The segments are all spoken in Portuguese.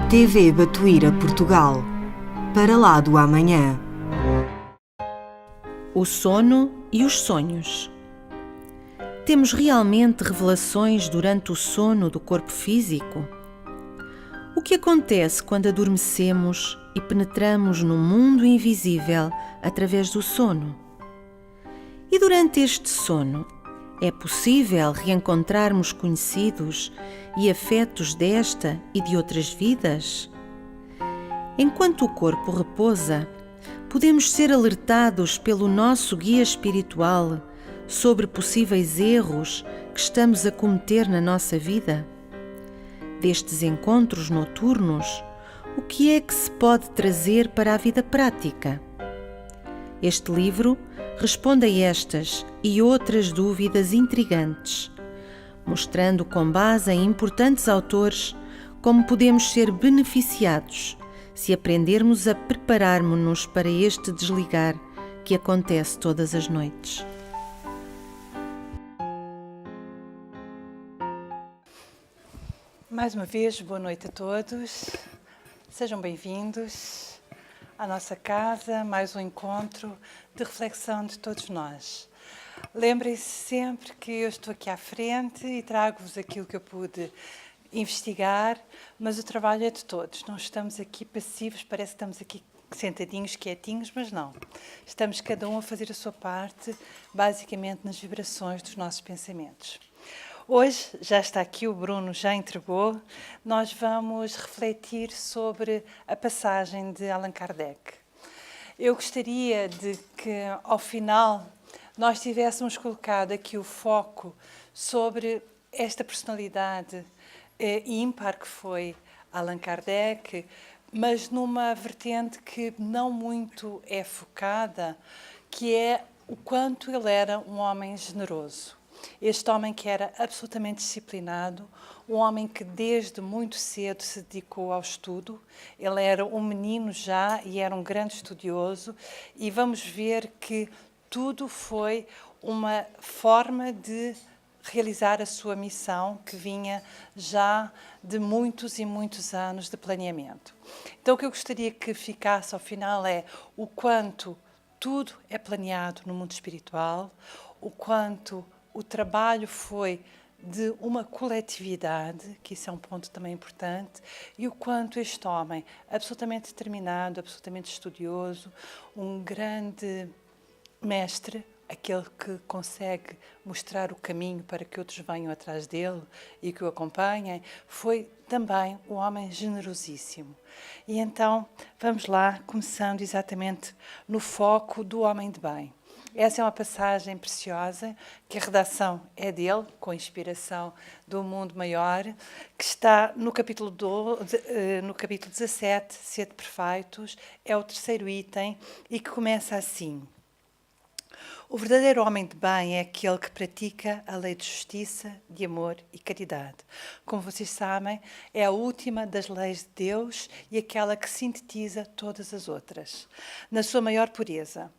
TV Batuíra Portugal. Para lá do amanhã. O sono e os sonhos. Temos realmente revelações durante o sono do corpo físico? O que acontece quando adormecemos e penetramos no mundo invisível através do sono? E durante este sono, é possível reencontrarmos conhecidos e afetos desta e de outras vidas? Enquanto o corpo repousa, podemos ser alertados pelo nosso guia espiritual sobre possíveis erros que estamos a cometer na nossa vida? Destes encontros noturnos, o que é que se pode trazer para a vida prática? Este livro responde a estas e outras dúvidas intrigantes, mostrando com base em importantes autores como podemos ser beneficiados se aprendermos a prepararmos-nos para este desligar que acontece todas as noites. Mais uma vez, boa noite a todos. Sejam bem-vindos à nossa casa, mais um encontro de reflexão de todos nós. Lembrem-se sempre que eu estou aqui à frente e trago-vos aquilo que eu pude investigar, mas o trabalho é de todos. Não estamos aqui passivos, parece que estamos aqui sentadinhos, quietinhos, mas não. Estamos cada um a fazer a sua parte, basicamente nas vibrações dos nossos pensamentos. Hoje, já está aqui, o Bruno já entregou, nós vamos refletir sobre a passagem de Allan Kardec. Eu gostaria de que, ao final, nós tivéssemos colocado aqui o foco sobre esta personalidade ímpar que foi Allan Kardec, mas numa vertente que não muito é focada, que é o quanto ele era um homem generoso. Este homem que era absolutamente disciplinado, um homem que desde muito cedo se dedicou ao estudo. Ele era um menino já e era um grande estudioso, e vamos ver que tudo foi uma forma de realizar a sua missão, que vinha já de muitos e muitos anos de planeamento. Então, o que eu gostaria que ficasse ao final é o quanto tudo é planeado no mundo espiritual, o quanto o trabalho foi de uma coletividade, que isso é um ponto também importante, e o quanto este homem, absolutamente determinado, absolutamente estudioso, um grande mestre, aquele que consegue mostrar o caminho para que outros venham atrás dele e que o acompanhem, foi também um homem generosíssimo. E então, vamos lá, começando exatamente no foco do homem de bem. Essa é uma passagem preciosa, que a redação é dele, com inspiração do Mundo Maior, que está no capítulo 17, Sede Perfeitos, é o terceiro item, e que começa assim. O verdadeiro homem de bem é aquele que pratica a lei de justiça, de amor e caridade. Como vocês sabem, é a última das leis de Deus e aquela que sintetiza todas as outras, na sua maior pureza.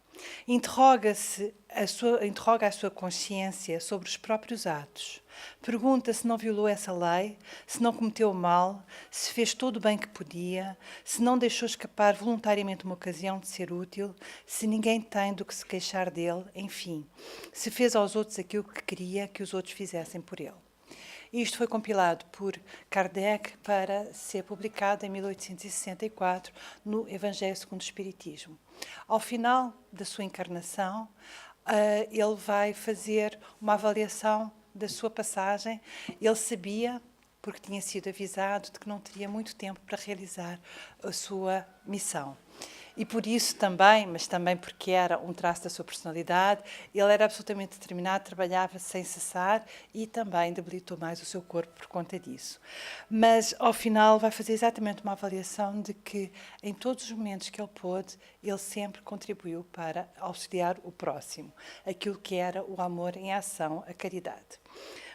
Interroga a sua consciência sobre os próprios atos. Pergunta se não violou essa lei, se não cometeu mal, se fez todo o bem que podia, se não deixou escapar voluntariamente uma ocasião de ser útil, se ninguém tem do que se queixar dele, enfim, se fez aos outros aquilo que queria que os outros fizessem por ele. Isto foi compilado por Kardec para ser publicado em 1864 no Evangelho segundo o Espiritismo. Ao final da sua encarnação, ele vai fazer uma avaliação da sua passagem. Ele sabia, porque tinha sido avisado, de que não teria muito tempo para realizar a sua missão. E por isso também, mas também porque era um traço da sua personalidade, ele era absolutamente determinado, trabalhava sem cessar e também debilitou mais o seu corpo por conta disso. Mas, ao final, vai fazer exatamente uma avaliação de que, em todos os momentos que ele pôde, ele sempre contribuiu para auxiliar o próximo, aquilo que era o amor em ação, a caridade.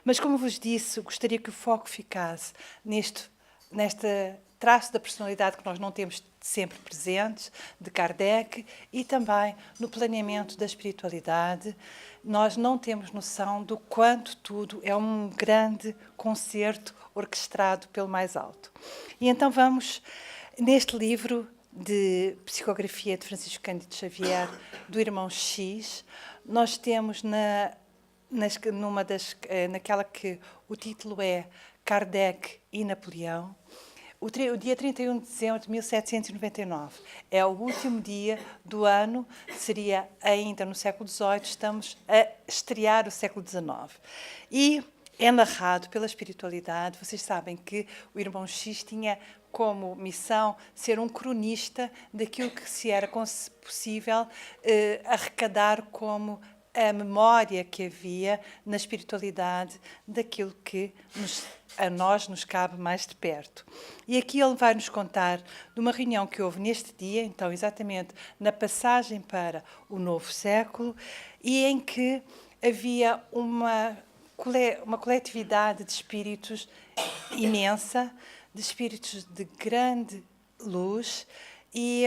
Mas, como vos disse, gostaria que o foco ficasse neste traço da personalidade que nós não temos sempre presentes, de Kardec, e também no planeamento da espiritualidade. Nós não temos noção do quanto tudo é um grande concerto orquestrado pelo mais alto. E então vamos, neste livro de psicografia de Francisco Cândido Xavier, do Irmão X, nós temos naquela que o título é Kardec e Napoleão, o dia 31 de dezembro de 1799. É o último dia do ano, seria ainda no século XVIII, estamos a estrear o século XIX. E é narrado pela espiritualidade. Vocês sabem que o Irmão X tinha como missão ser um cronista daquilo que se era possível arrecadar como a memória que havia na espiritualidade daquilo que a nós nos cabe mais de perto. E aqui ele vai nos contar de uma reunião que houve neste dia, então exatamente na passagem para o novo século, e em que havia uma coletividade de espíritos imensa, de espíritos de grande luz, e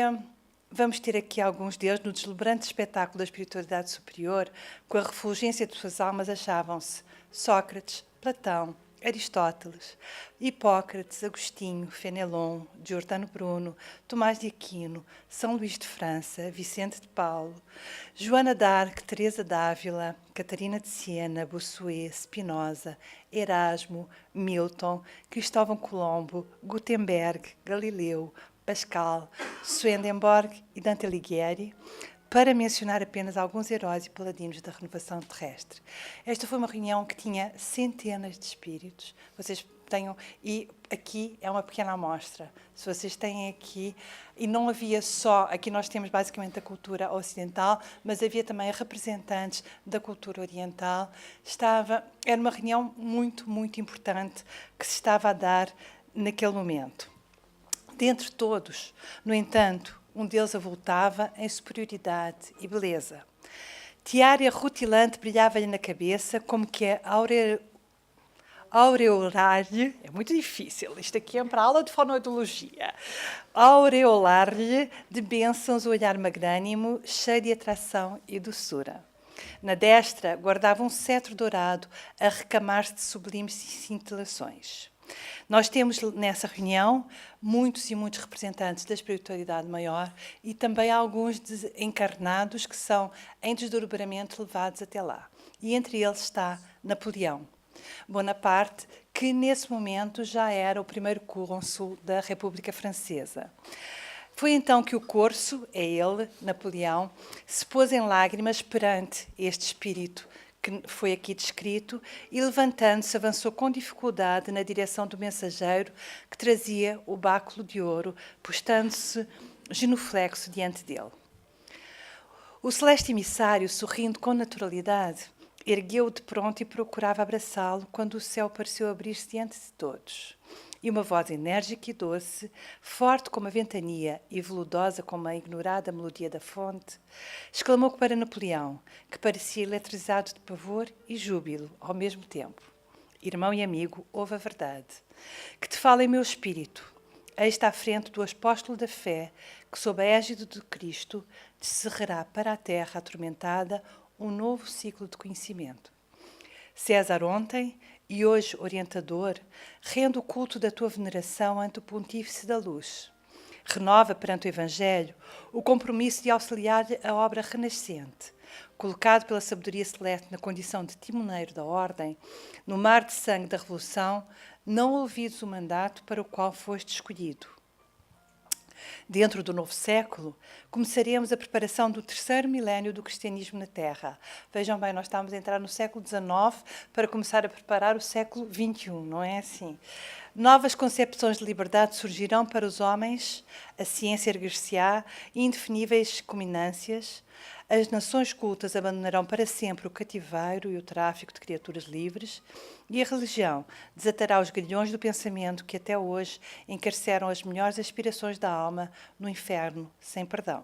vamos ter aqui alguns deles no deslumbrante espetáculo da espiritualidade superior. Com a refulgência de suas almas achavam-se Sócrates, Platão, Aristóteles, Hipócrates, Agostinho, Fenelon, Giordano Bruno, Tomás de Aquino, São Luís de França, Vicente de Paulo, Joana d'Arc, Teresa d'Ávila, Catarina de Siena, Bossuet, Spinoza, Erasmo, Milton, Cristóvão Colombo, Gutenberg, Galileu, Pascal, Swedenborg e Dante Alighieri, para mencionar apenas alguns heróis e paladinos da renovação terrestre. Esta foi uma reunião que tinha centenas de espíritos. Vocês tenham, e aqui é uma pequena amostra. Se vocês têm aqui, e não havia só, aqui nós temos basicamente a cultura ocidental, mas havia também representantes da cultura oriental. Era uma reunião muito, muito importante que se estava a dar naquele momento. Dentre todos, no entanto, um deles avultava em superioridade e beleza. Tiara rutilante brilhava-lhe na cabeça, como que a aureolar-lhe, é muito difícil, isto aqui é para a aula de fonoaudiologia, aureolar-lhe de bênçãos o olhar magnânimo, cheio de atração e doçura. Na destra guardava um cetro dourado a recamar-se de sublimes cintilações. Nós temos nessa reunião muitos e muitos representantes da espiritualidade maior e também alguns encarnados que são em desdobramento levados até lá. E entre eles está Napoleão Bonaparte, que nesse momento já era o primeiro cônsul da República Francesa. Foi então que o corso, é ele, Napoleão, se pôs em lágrimas perante este espírito que foi aqui descrito, e levantando-se avançou com dificuldade na direção do mensageiro que trazia o báculo de ouro, postando-se genuflexo diante dele. O celeste emissário, sorrindo com naturalidade, ergueu-o de pronto e procurava abraçá-lo quando o céu pareceu abrir-se diante de todos. E uma voz enérgica e doce, forte como a ventania e veludosa como a ignorada melodia da fonte, exclamou para Napoleão, que parecia eletrizado de pavor e júbilo ao mesmo tempo: Irmão e amigo, ouve a verdade, que te fala em meu espírito. Eis está à frente do apóstolo da fé, que sob a égide de Cristo descerrará para a terra atormentada um novo ciclo de conhecimento. César ontem e hoje orientador, rende o culto da tua veneração ante o Pontífice da Luz. Renova perante o Evangelho o compromisso de auxiliar a obra renascente. Colocado pela sabedoria celeste na condição de timoneiro da ordem, no mar de sangue da Revolução, não olvides o mandato para o qual foste escolhido. Dentro do novo século, começaremos a preparação do terceiro milénio do cristianismo na Terra. Vejam bem, nós estamos a entrar no século XIX para começar a preparar o século XXI, não é assim? Novas concepções de liberdade surgirão para os homens, a ciência erguer-se-á, indefiníveis culminâncias, as nações cultas abandonarão para sempre o cativeiro e o tráfico de criaturas livres, e a religião desatará os grilhões do pensamento que até hoje encarceram as melhores aspirações da alma no inferno sem perdão.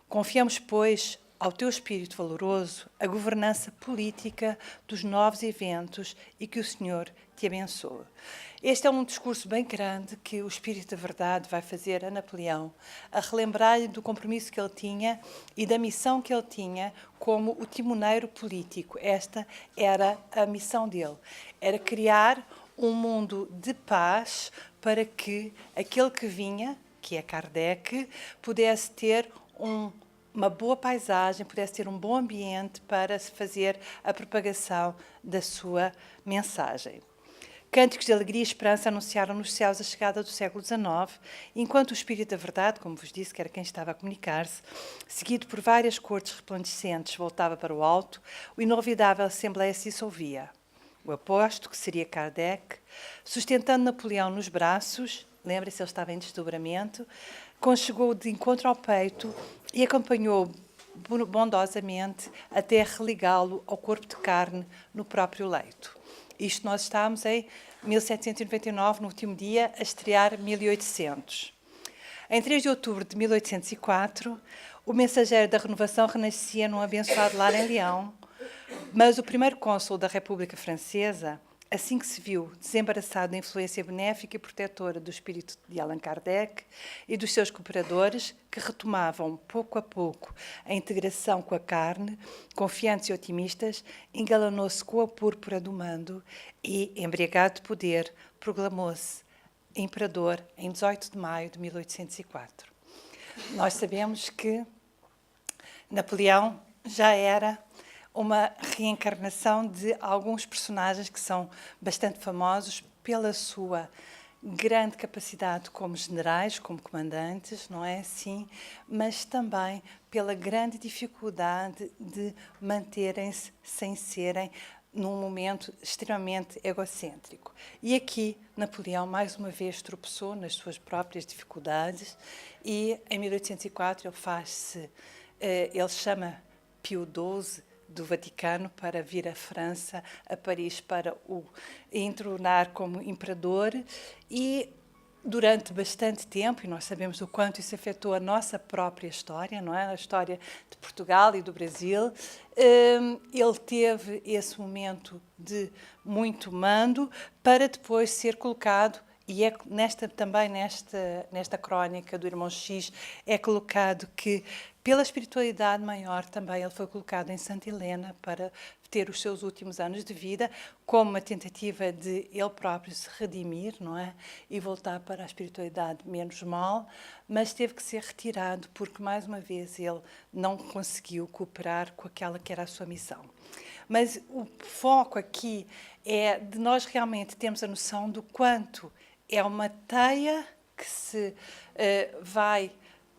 Confiamos, pois, ao teu espírito valoroso a governança política dos novos eventos e que o Senhor te abençoe. Este é um discurso bem grande que o Espírito da Verdade vai fazer a Napoleão, a relembrar-lhe do compromisso que ele tinha e da missão que ele tinha como o timoneiro político. Esta era a missão dele, era criar um mundo de paz para que aquele que vinha, que é Kardec, pudesse ter uma boa paisagem, pudesse ter um bom ambiente para se fazer a propagação da sua mensagem. Cânticos de alegria e esperança anunciaram nos céus a chegada do século XIX, enquanto o Espírito da Verdade, como vos disse, que era quem estava a comunicar-se, seguido por várias cortes resplandecentes, voltava para o alto, o inovidável Assembleia se dissolvia. O apóstolo, que seria Kardec, sustentando Napoleão nos braços, lembre-se, ele estava em desdobramento, conchegou de encontro ao peito e acompanhou bondosamente até religá-lo ao corpo de carne no próprio leito. Isto nós estamos em 1799, no último dia, a estrear 1800. Em 3 de outubro de 1804, o mensageiro da renovação renascia num abençoado lar em Leão, mas o primeiro cônsul da República Francesa, assim que se viu desembaraçado da influência benéfica e protetora do espírito de Allan Kardec e dos seus cooperadores, que retomavam, pouco a pouco, a integração com a carne, confiantes e otimistas, engalanou-se com a púrpura do mando e, embriagado de poder, proclamou-se imperador em 18 de maio de 1804. Nós sabemos que Napoleão já era uma reencarnação de alguns personagens que são bastante famosos pela sua grande capacidade como generais, como comandantes, não é assim? Mas também pela grande dificuldade de manterem-se sem serem num momento extremamente egocêntrico. E aqui Napoleão mais uma vez tropeçou nas suas próprias dificuldades e em 1804 ele chama Pio XII do Vaticano para vir à França, a Paris, para o entronar como imperador e durante bastante tempo, e nós sabemos o quanto isso afetou a nossa própria história, não é? A história de Portugal e do Brasil, ele teve esse momento de muito mando para depois ser colocado, e é também nesta crónica do Irmão X, é colocado que, pela espiritualidade maior, também ele foi colocado em Santa Helena para ter os seus últimos anos de vida, como uma tentativa de ele próprio se redimir, não é? E voltar para a espiritualidade menos mal, mas teve que ser retirado porque, mais uma vez, ele não conseguiu cooperar com aquela que era a sua missão. Mas o foco aqui é de nós realmente termos a noção do quanto é uma teia que se vai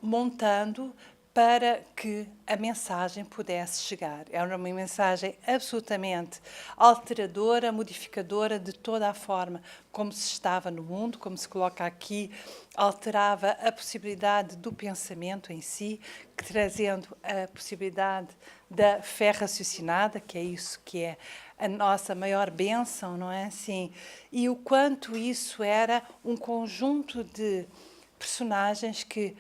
montando para que a mensagem pudesse chegar. Era uma mensagem absolutamente alteradora, modificadora de toda a forma como se estava no mundo, como se coloca aqui, alterava a possibilidade do pensamento em si, trazendo a possibilidade da fé raciocinada, que é isso que é a nossa maior bênção, não é assim? E o quanto isso era um conjunto de personagens que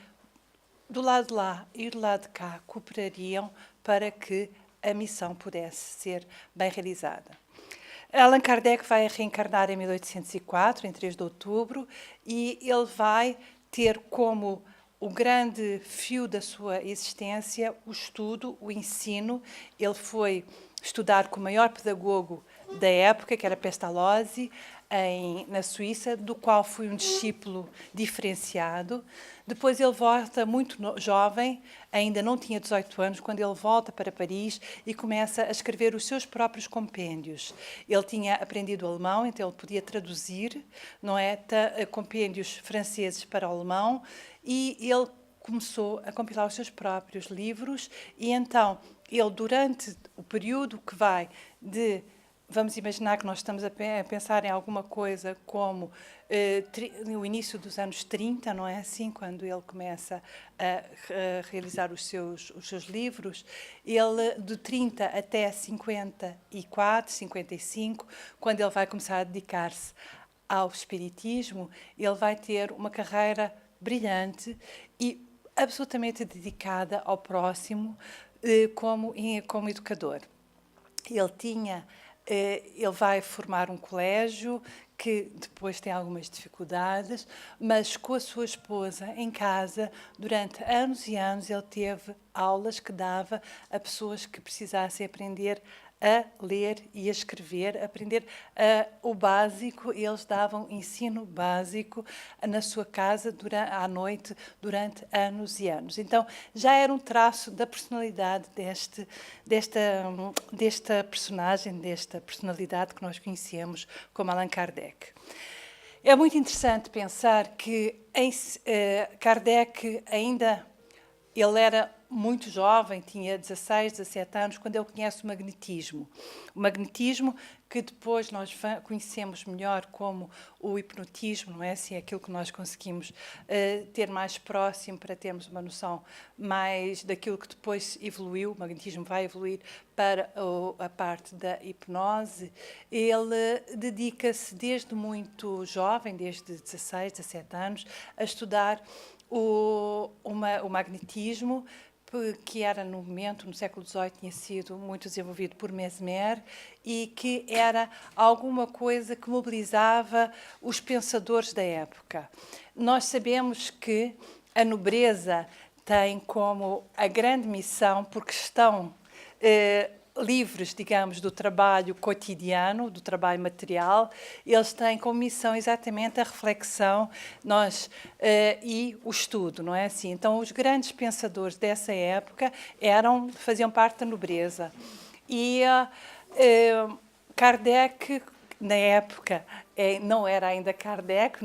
do lado de lá e do lado de cá cooperariam para que a missão pudesse ser bem realizada. Allan Kardec vai reencarnar em 1804, em 3 de outubro, e ele vai ter como o grande fio da sua existência o estudo, o ensino. Ele foi estudar com o maior pedagogo da época, que era Pestalozzi, na Suíça, do qual foi um discípulo diferenciado. Depois ele volta muito jovem, ainda não tinha 18 anos, quando ele volta para Paris e começa a escrever os seus próprios compêndios. Ele tinha aprendido alemão, então ele podia traduzir, não é, compêndios franceses para o alemão, e ele começou a compilar os seus próprios livros, e então ele, durante o período que vai de... Vamos imaginar que nós estamos a pensar em alguma coisa como o início dos anos 30, não é assim? Quando ele começa a realizar os seus livros. Ele, de 30 até 54, 55, quando ele vai começar a dedicar-se ao espiritismo, ele vai ter uma carreira brilhante e absolutamente dedicada ao próximo como educador. Ele vai formar um colégio que depois tem algumas dificuldades, mas com a sua esposa em casa, durante anos e anos, ele teve aulas que dava a pessoas que precisassem aprender a ler e a escrever, a aprender o básico. Eles davam ensino básico na sua casa à noite durante anos e anos. Então, já era um traço da personalidade desta personagem, desta personalidade que nós conhecemos como Allan Kardec. É muito interessante pensar que Kardec ele era muito jovem, tinha 16, 17 anos, quando ele conhece o magnetismo. O magnetismo que depois nós conhecemos melhor como o hipnotismo, não é? Assim, é aquilo que nós conseguimos ter mais próximo para termos uma noção mais daquilo que depois evoluiu. O magnetismo vai evoluir para a parte da hipnose. Ele dedica-se desde muito jovem, desde 16, 17 anos, a estudar o magnetismo, que era no momento, no século XVIII, tinha sido muito desenvolvido por Mesmer e que era alguma coisa que mobilizava os pensadores da época. Nós sabemos que a nobreza tem como a grande missão, porque estão livres, digamos, do trabalho cotidiano, do trabalho material, eles têm como missão exatamente a reflexão e o estudo, não é assim? Então, os grandes pensadores dessa época faziam parte da nobreza. E Kardec, na época, não era ainda Kardec,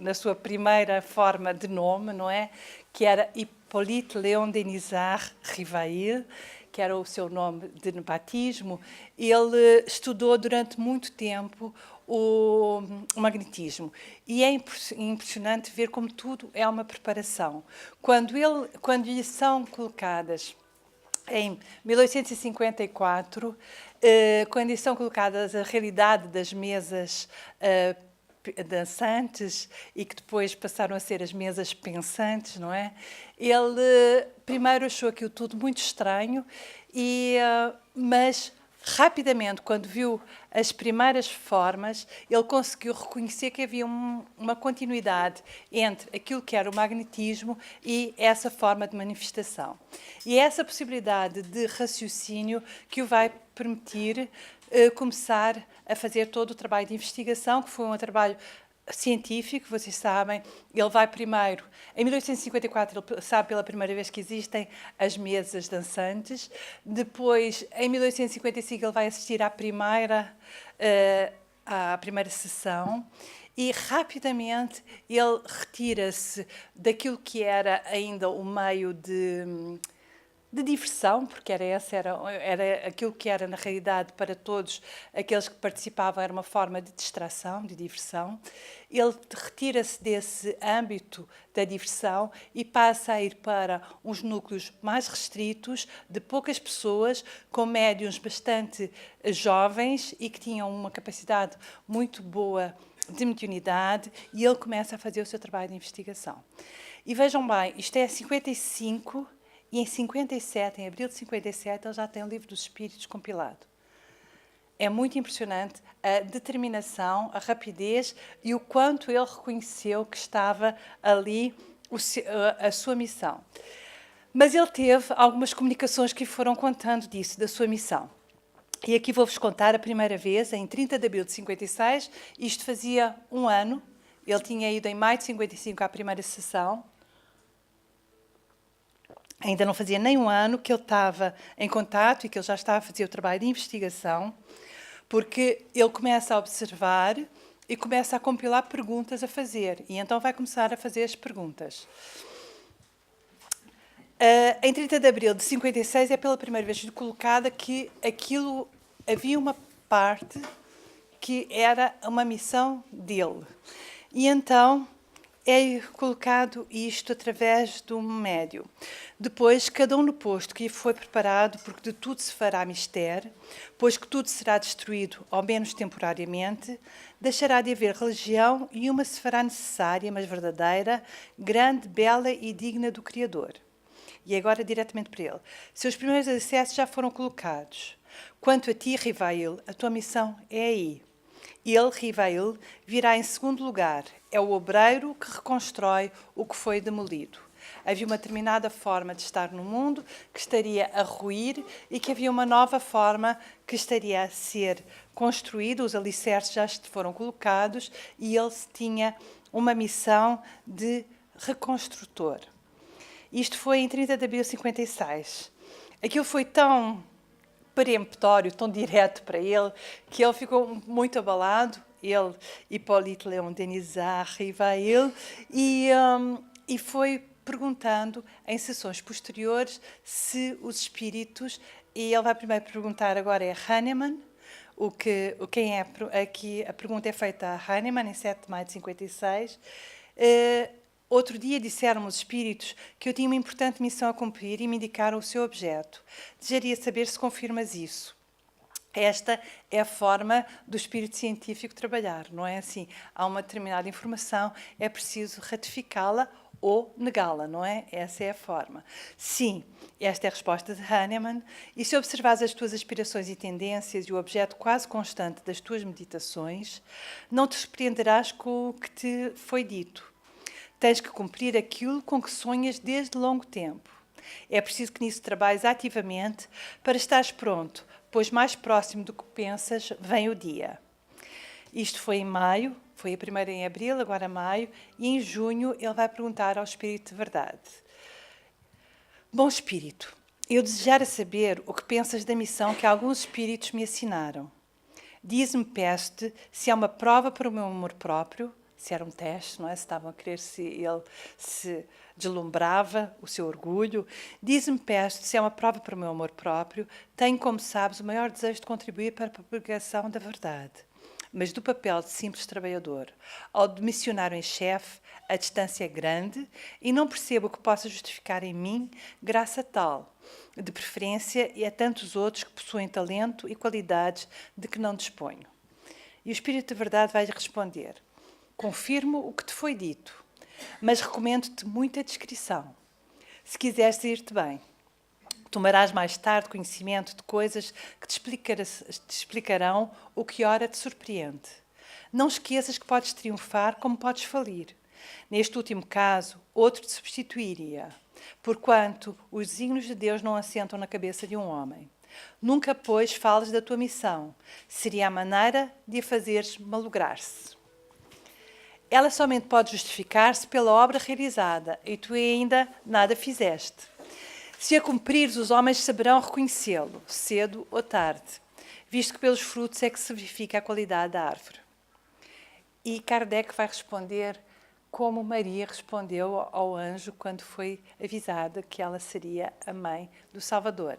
na sua primeira forma de nome, não é? Que era Hippolyte Léon Denisard Rivail, que era o seu nome de batismo. Ele estudou durante muito tempo o magnetismo. E é impressionante ver como tudo é uma preparação. Quando lhe são colocadas, em 1854, quando lhe são colocadas a realidade das mesas dançantes e que depois passaram a ser as mesas pensantes, não é? Ele primeiro achou aquilo tudo muito estranho, mas rapidamente, quando viu as primeiras formas, ele conseguiu reconhecer que havia uma continuidade entre aquilo que era o magnetismo e essa forma de manifestação. E é essa possibilidade de raciocínio que o vai permitir começar a fazer todo o trabalho de investigação, que foi um trabalho científico, vocês sabem. Ele vai primeiro, em 1854, ele sabe pela primeira vez que existem as mesas dançantes. Depois, em 1855, ele vai assistir à primeira sessão e rapidamente ele retira-se daquilo que era ainda o meio de diversão, porque era aquilo que era, na realidade, para todos aqueles que participavam, era uma forma de distração, de diversão. Ele retira-se desse âmbito da diversão e passa a ir para uns núcleos mais restritos, de poucas pessoas, com médiuns bastante jovens e que tinham uma capacidade muito boa de mediunidade, e ele começa a fazer o seu trabalho de investigação. E vejam bem, isto é 55... E em 57, em abril de 57, ele já tem o Livro dos Espíritos compilado. É muito impressionante a determinação, a rapidez e o quanto ele reconheceu que estava ali a sua missão. Mas ele teve algumas comunicações que foram contando disso, da sua missão. E aqui vou-vos contar a primeira vez, em 30 de abril de 56, isto fazia um ano, ele tinha ido em maio de 55 à primeira sessão. Ainda não fazia nem um ano que ele estava em contato e que ele já estava a fazer o trabalho de investigação, porque ele começa a observar e começa a compilar perguntas a fazer. E então vai começar a fazer as perguntas. Em 30 de abril de 56 é pela primeira vez colocada que havia uma parte que era uma missão dele. E então é colocado isto através de um médium. Depois, cada um no posto que foi preparado, porque de tudo se fará mistério, pois que tudo será destruído, ao menos temporariamente, deixará de haver religião e uma se fará necessária, mas verdadeira, grande, bela e digna do Criador. E agora diretamente para ele. Seus primeiros acessos já foram colocados. Quanto a ti, Rivail, a tua missão é aí. Ele, Rivail, virá em segundo lugar. É o obreiro que reconstrói o que foi demolido. Havia uma determinada forma de estar no mundo que estaria a ruir e que havia uma nova forma que estaria a ser construída, os alicerces já foram colocados e ele tinha uma missão de reconstrutor. Isto foi em 30 de abril de 56. Aquilo foi tão peremptório, tão direto para ele, que ele ficou muito abalado. Ele, Hippolyte Léon Denisard, Rivail, e foi perguntando em sessões posteriores se os espíritos, e ele vai primeiro perguntar agora é Hahnemann, aqui a pergunta é feita a Hahnemann em 7 de maio de 56. Outro dia disseram os espíritos que eu tinha uma importante missão a cumprir e me indicaram o seu objeto. Desejaria saber se confirmas isso. Esta é a forma do espírito científico trabalhar, não é assim? Há uma determinada informação, é preciso ratificá-la ou negá-la, não é? Essa é a forma. Sim, esta é a resposta de Hahnemann. E se observares as tuas aspirações e tendências e o objeto quase constante das tuas meditações, não te surpreenderás com o que te foi dito. Tens que cumprir aquilo com que sonhas desde longo tempo. É preciso que nisso trabalhes ativamente para estares pronto, pois mais próximo do que pensas vem o dia. Isto foi em maio, foi a primeira em abril, agora maio, e em junho ele vai perguntar ao Espírito de Verdade. Bom Espírito, eu desejara saber o que pensas da missão que alguns espíritos me assinaram. Diz-me, peço-te, se há uma prova para o meu amor próprio, se era um teste, não é? Se estavam a querer se ele se deslumbrava, o seu orgulho. Diz-me, peço-te, se é uma prova para o meu amor próprio, tenho, como sabes, o maior desejo de contribuir para a propagação da verdade. Mas do papel de simples trabalhador ao de missionário em chefe, a distância é grande e não percebo o que possa justificar em mim graça tal, de preferência e a tantos outros que possuem talento e qualidades de que não disponho. E o Espírito de Verdade vai-lhe responder: confirmo o que te foi dito, mas recomendo-te muita discrição. Se quiseres ir-te bem, tomarás mais tarde conhecimento de coisas que te explicarão o que ora te surpreende. Não esqueças que podes triunfar como podes falir. Neste último caso, outro te substituiria, porquanto os desígnios de Deus não assentam na cabeça de um homem. Nunca, pois, fales da tua missão. Seria a maneira de a fazeres malograr-se. Ela somente pode justificar-se pela obra realizada, e tu ainda nada fizeste. Se a cumprires, os homens saberão reconhecê-lo, cedo ou tarde, visto que pelos frutos é que se verifica a qualidade da árvore. E Kardec vai responder como Maria respondeu ao anjo quando foi avisada que ela seria a mãe do Salvador.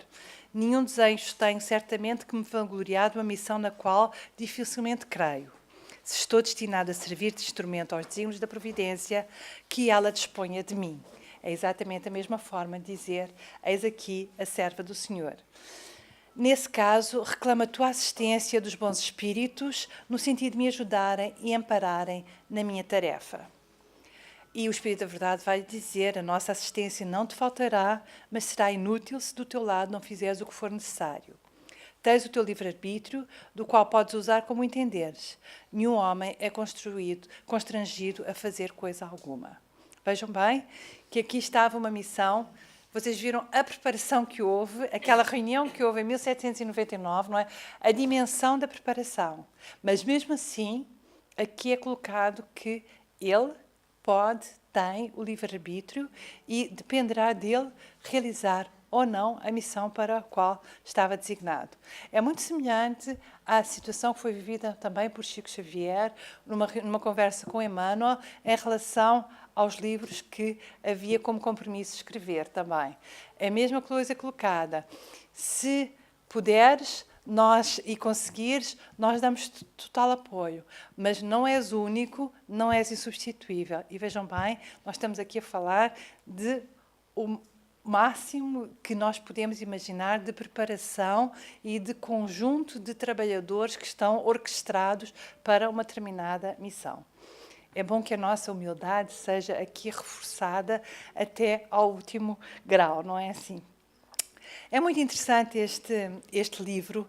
Nenhum dos anjos tenho certamente que me vangloriar de uma missão na qual dificilmente creio. Se estou destinado a servir de instrumento aos desígnios da providência, que ela disponha de mim. É exatamente a mesma forma de dizer: eis aqui a serva do Senhor. Nesse caso, reclamo a tua assistência dos bons espíritos, no sentido de me ajudarem e ampararem na minha tarefa. E o Espírito da Verdade vai dizer: a nossa assistência não te faltará, mas será inútil se do teu lado não fizeres o que for necessário. Tens o teu livre-arbítrio, do qual podes usar como entenderes. Nenhum homem é constrangido a fazer coisa alguma. Vejam bem que aqui estava uma missão. Vocês viram a preparação que houve, aquela reunião que houve em 1799, não é? A dimensão da preparação. Mas mesmo assim, aqui é colocado que ele tem o livre-arbítrio e dependerá dele realizar ou não a missão para a qual estava designado. É muito semelhante à situação que foi vivida também por Chico Xavier, numa conversa com Emmanuel, em relação aos livros que havia como compromisso escrever também. É a mesma coisa colocada. Se puderes e conseguires, nós damos total apoio. Mas não és único, não és insubstituível. E vejam bem, nós estamos aqui a falar de o máximo que nós podemos imaginar de preparação e de conjunto de trabalhadores que estão orquestrados para uma determinada missão. É bom que a nossa humildade seja aqui reforçada até ao último grau, não é assim? É muito interessante este livro.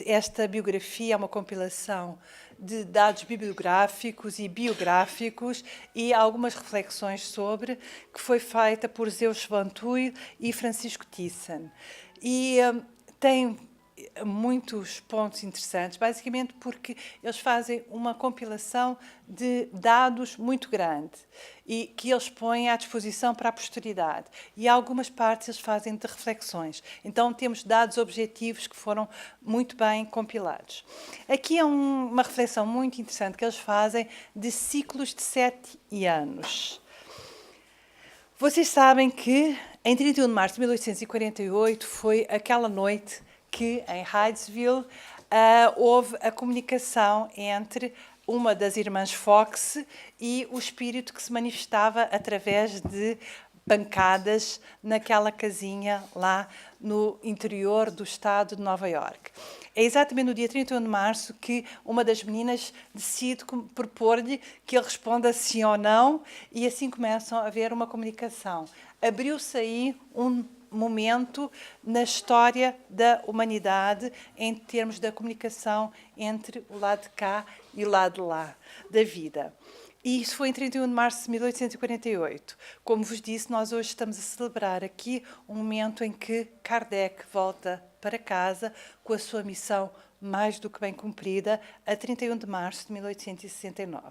Esta biografia é uma compilação de dados bibliográficos e biográficos e algumas reflexões sobre, que foi feita por Zeus van Tuyl e Francisco Thyssen. E tem muitos pontos interessantes, basicamente porque eles fazem uma compilação de dados muito grande e que eles põem à disposição para a posteridade. E algumas partes eles fazem de reflexões. Então temos dados objetivos que foram muito bem compilados. Aqui é uma reflexão muito interessante que eles fazem de ciclos de 7 anos. Vocês sabem que em 31 de março de 1848 foi aquela noite que em Hydesville houve a comunicação entre uma das irmãs Fox e o espírito que se manifestava através de pancadas naquela casinha lá no interior do estado de Nova Iorque. É exatamente no dia 31 de março que uma das meninas decide propor-lhe que ele responda sim ou não, e assim começam a haver uma comunicação. Abriu-se aí um momento na história da humanidade em termos da comunicação entre o lado de cá e o lado de lá da vida. E isso foi em 31 de março de 1848. Como vos disse, nós hoje estamos a celebrar aqui um momento em que Kardec volta para casa com a sua missão mais do que bem cumprida, a 31 de março de 1869.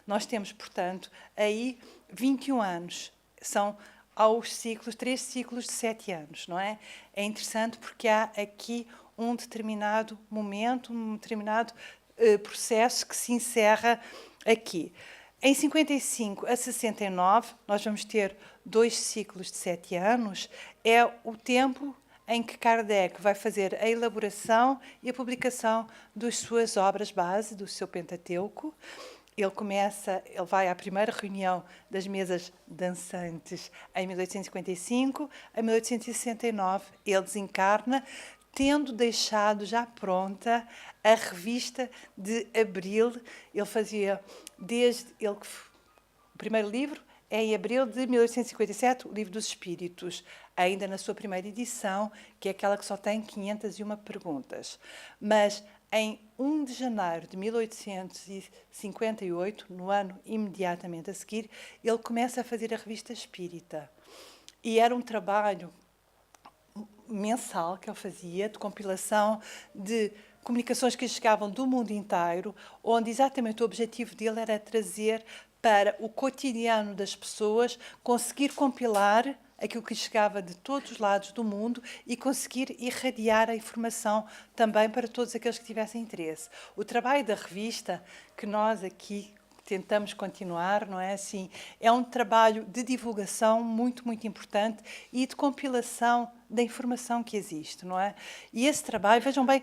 Nós temos, portanto, aí 21 anos. São aos ciclos, 3 ciclos de 7 anos, não é? É interessante porque há aqui um determinado momento, um determinado processo que se encerra aqui. Em 55 a 69, nós vamos ter 2 ciclos de 7 anos, é o tempo em que Kardec vai fazer a elaboração e a publicação das suas obras base, do seu Pentateuco. Ele vai à primeira reunião das mesas dançantes em 1855, em 1869 ele desencarna, tendo deixado já pronta a revista de Abril. Ele fazia o primeiro livro é em abril de 1857, o Livro dos Espíritos, ainda na sua primeira edição, que é aquela que só tem 501 perguntas. Mas em 1 de janeiro de 1858, no ano imediatamente a seguir, ele começa a fazer a Revista Espírita. E era um trabalho mensal que ele fazia, de compilação de comunicações que chegavam do mundo inteiro, onde exatamente o objetivo dele era trazer para o cotidiano das pessoas, conseguir compilar aquilo que chegava de todos os lados do mundo e conseguir irradiar a informação também para todos aqueles que tivessem interesse. O trabalho da revista, que nós aqui tentamos continuar, não é assim? É um trabalho de divulgação muito, muito importante e de compilação da informação que existe, não é? E esse trabalho, vejam bem,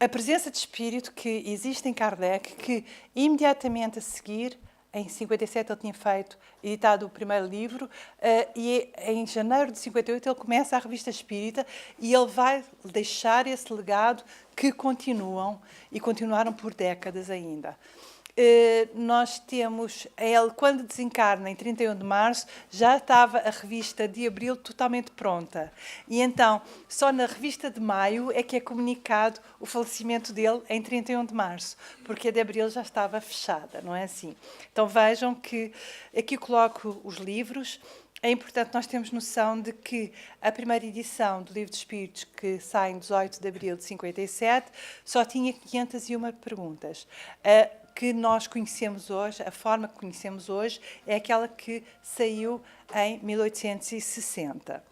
a presença de espírito que existe em Kardec, que imediatamente a seguir, em 57 ele tinha editado o primeiro livro, e em janeiro de 58 ele começa a Revista Espírita e ele vai deixar esse legado que continuaram por décadas ainda. Nós temos, ele quando desencarna em 31 de março, já estava a revista de abril totalmente pronta. E então, só na revista de maio é que é comunicado o falecimento dele em 31 de março, porque a de abril já estava fechada, não é assim? Então vejam que aqui coloco os livros. É importante nós termos noção de que a primeira edição do Livro dos Espíritos, que sai em 18 de abril de 57, só tinha 501 perguntas. Que nós conhecemos hoje, a forma que conhecemos hoje, é aquela que saiu em 1860.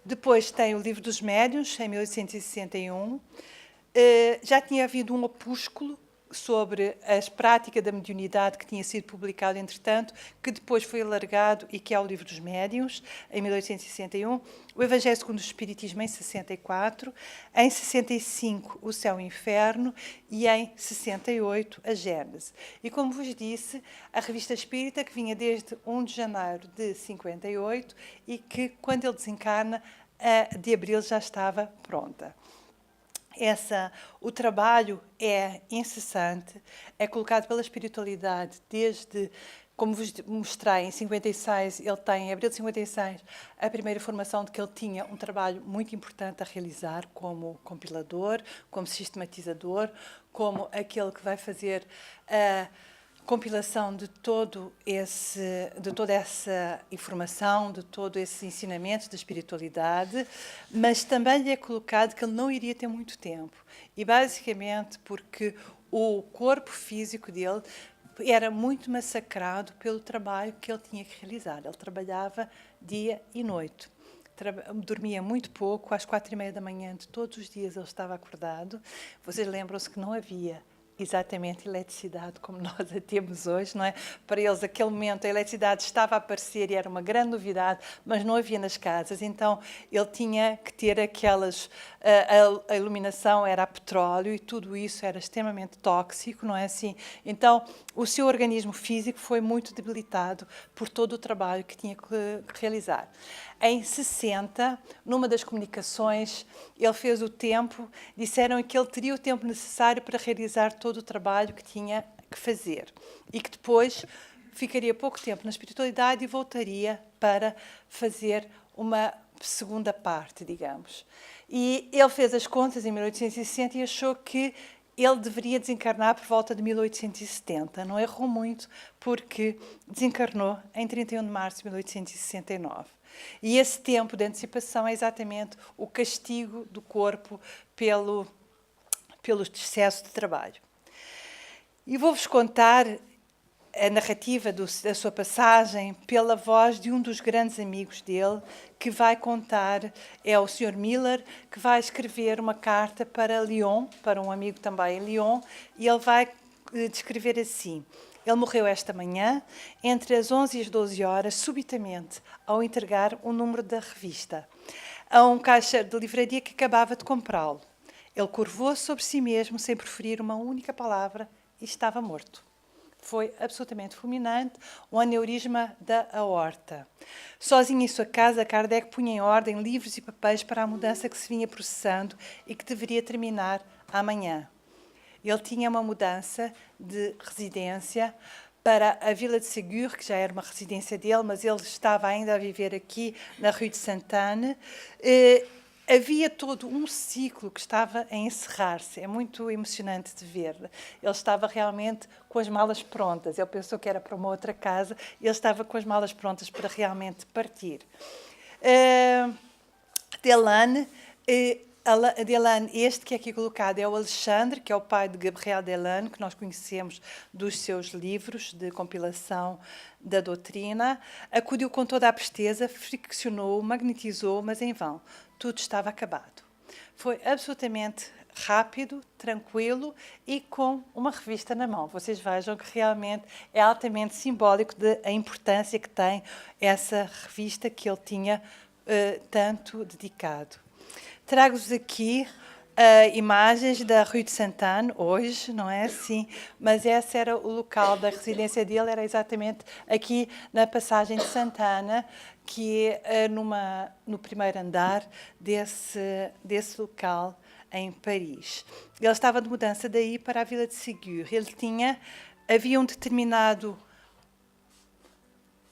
Depois tem o Livro dos Médiuns, em 1861. Já tinha havido um opúsculo sobre a prática da mediunidade que tinha sido publicado, entretanto, que depois foi alargado e que é o Livro dos Médiuns, em 1861, o Evangelho segundo o Espiritismo, em 64, em 65, o Céu e o Inferno, e em 68, a Gênese. E, como vos disse, a Revista Espírita, que vinha desde 1 de janeiro de 58 e que, quando ele desencarna, de abril já estava pronta. O trabalho é incessante, é colocado pela espiritualidade desde Como vos mostrei, em 56, ele tem, em abril de 56, a primeira formação de que ele tinha um trabalho muito importante a realizar como compilador, como sistematizador, como aquele que vai fazer a compilação de toda essa informação, de todo esse ensinamento da espiritualidade, mas também lhe é colocado que ele não iria ter muito tempo. E basicamente porque o corpo físico dele era muito massacrado pelo trabalho que ele tinha que realizar. Ele trabalhava dia e noite. Dormia muito pouco, às 4h30 da manhã de todos os dias ele estava acordado. Vocês lembram-se que não havia exatamente eletricidade como nós a temos hoje, não é? Para eles, naquele momento, a eletricidade estava a aparecer e era uma grande novidade, mas não havia nas casas. Então, ele tinha que ter aquelas... A iluminação era a petróleo e tudo isso era extremamente tóxico, não é assim? Então, o seu organismo físico foi muito debilitado por todo o trabalho que tinha que realizar. Em 60, numa das comunicações, ele fez o tempo, disseram que ele teria o tempo necessário para realizar todo o trabalho que tinha que fazer e que depois ficaria pouco tempo na espiritualidade e voltaria para fazer uma segunda parte, digamos. E ele fez as contas em 1860 e achou que ele deveria desencarnar por volta de 1870. Não errou muito, porque desencarnou em 31 de março de 1869. E esse tempo de antecipação é exatamente o castigo do corpo pelo excesso de trabalho. E vou-vos contar a narrativa da sua passagem pela voz de um dos grandes amigos dele, que vai contar, é o Sr. Miller, que vai escrever uma carta para Lyon, para um amigo também em Lyon, e ele vai descrever assim: ele morreu esta manhã, entre as 11 e as 12 horas, subitamente, ao entregar um número da revista a um caixa de livraria que acabava de comprá-lo. Ele curvou-se sobre si mesmo, sem proferir uma única palavra, e estava morto. Foi absolutamente fulminante, um aneurisma da aorta. Sozinho em sua casa, Kardec punha em ordem livros e papéis para a mudança que se vinha processando e que deveria terminar amanhã. Ele tinha uma mudança de residência para a Vila de Ségur, que já era uma residência dele, mas ele estava ainda a viver aqui na Rue de Sainte-Anne. Havia todo um ciclo que estava a encerrar-se. É muito emocionante de ver. Ele estava realmente com as malas prontas. Ele pensou que era para uma outra casa e ele estava com as malas prontas para realmente partir. Delane, este que é aqui colocado é o Alexandre, que é o pai de Gabriel Delane, que nós conhecemos dos seus livros de compilação da doutrina. Acudiu com toda a presteza, friccionou, magnetizou, mas em vão. Tudo estava acabado. Foi absolutamente rápido, tranquilo e com uma revista na mão. Vocês vejam que realmente é altamente simbólico da importância que tem essa revista que ele tinha tanto dedicado. Trago-vos aqui imagens da Rue de Sainte-Anne, hoje, não é assim? Mas esse era o local da residência dele, era exatamente aqui na passagem de Sainte-Anne, que é no primeiro andar desse local em Paris. Ele estava de mudança daí para a Vila de Ségur. Havia um determinado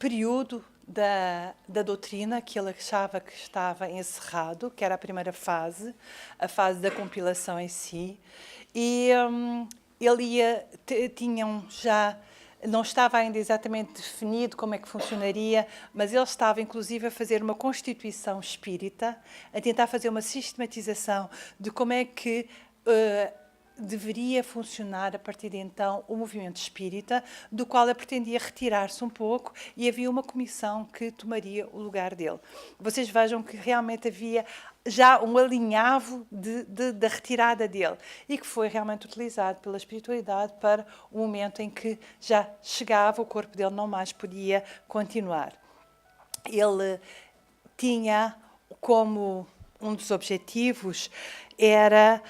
período da doutrina que ele achava que estava encerrado, que era a primeira fase, a fase da compilação em si, e não estava ainda exatamente definido como é que funcionaria, mas ele estava inclusive a fazer uma constituição espírita, a tentar fazer uma sistematização de como é que deveria funcionar a partir de então o movimento espírita, do qual ele pretendia retirar-se um pouco, e havia uma comissão que tomaria o lugar dele. Vocês vejam que realmente havia já um alinhavo da retirada dele, e que foi realmente utilizado pela espiritualidade para o momento em que já chegava, o corpo dele não mais podia continuar. Ele tinha como um dos objetivos era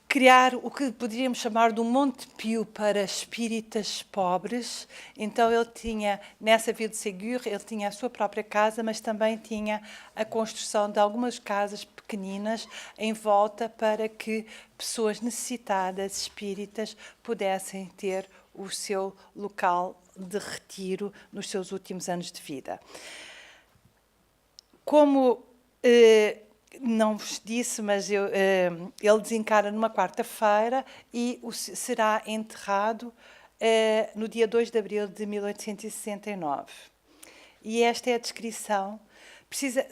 criar o que poderíamos chamar de um Montepio para espíritas pobres. Então ele tinha, nessa Vila de Ségur, ele tinha a sua própria casa, mas também tinha a construção de algumas casas pequeninas em volta para que pessoas necessitadas, espíritas, pudessem ter o seu local de retiro nos seus últimos anos de vida. Como não vos disse, mas ele desencarna numa quarta-feira e será enterrado no dia 2 de abril de 1869. E esta é a descrição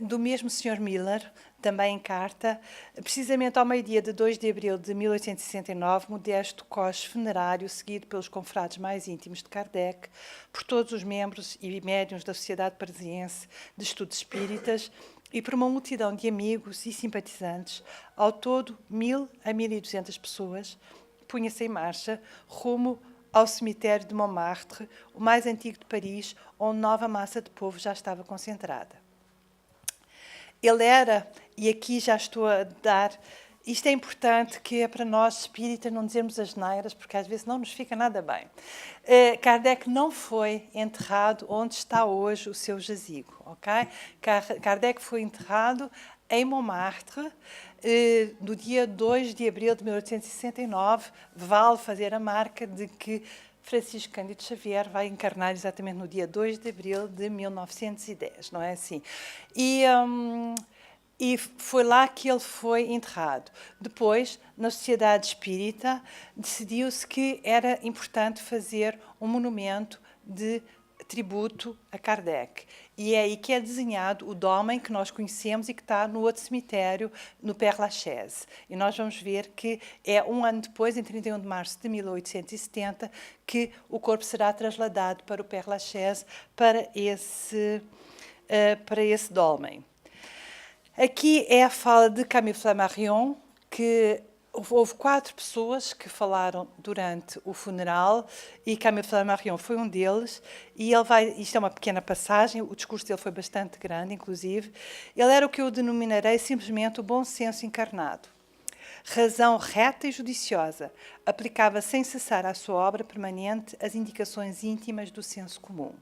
do mesmo Sr. Miller, também em carta, precisamente ao meio-dia de 2 de abril de 1869, modesto coche funerário seguido pelos confrades mais íntimos de Kardec, por todos os membros e médiuns da Sociedade Parisiense de Estudos Espíritas e por uma multidão de amigos e simpatizantes, ao todo 1.000 a 1.200 pessoas, punha-se em marcha rumo ao cemitério de Montmartre, o mais antigo de Paris, onde nova massa de povo já estava concentrada. Ele era, e aqui já estou a dar, isto é importante, que é para nós espíritas não dizermos as neiras, porque às vezes não nos fica nada bem. Kardec não foi enterrado onde está hoje o seu jazigo, ok? Kardec foi enterrado em Montmartre, no dia 2 de abril de 1869, vale fazer a marca de que Francisco Cândido Xavier vai encarnar exatamente no dia 2 de abril de 1910, não é assim? E foi lá que ele foi enterrado. Depois, na Sociedade Espírita, decidiu-se que era importante fazer um monumento de tributo a Kardec. E é aí que é desenhado o dolmen que nós conhecemos e que está no outro cemitério, no Père-Lachaise. E nós vamos ver que é um ano depois, em 31 de março de 1870, que o corpo será trasladado para o Père-Lachaise, para esse dolmen. Aqui é a fala de Camille Flammarion, que houve 4 pessoas que falaram durante o funeral e Camille Flammarion foi um deles, e ele vai, isto é uma pequena passagem, o discurso dele foi bastante grande, inclusive. Ele era o que eu denominarei simplesmente o bom senso encarnado. Razão reta e judiciosa, aplicava sem cessar à sua obra permanente as indicações íntimas do senso comum.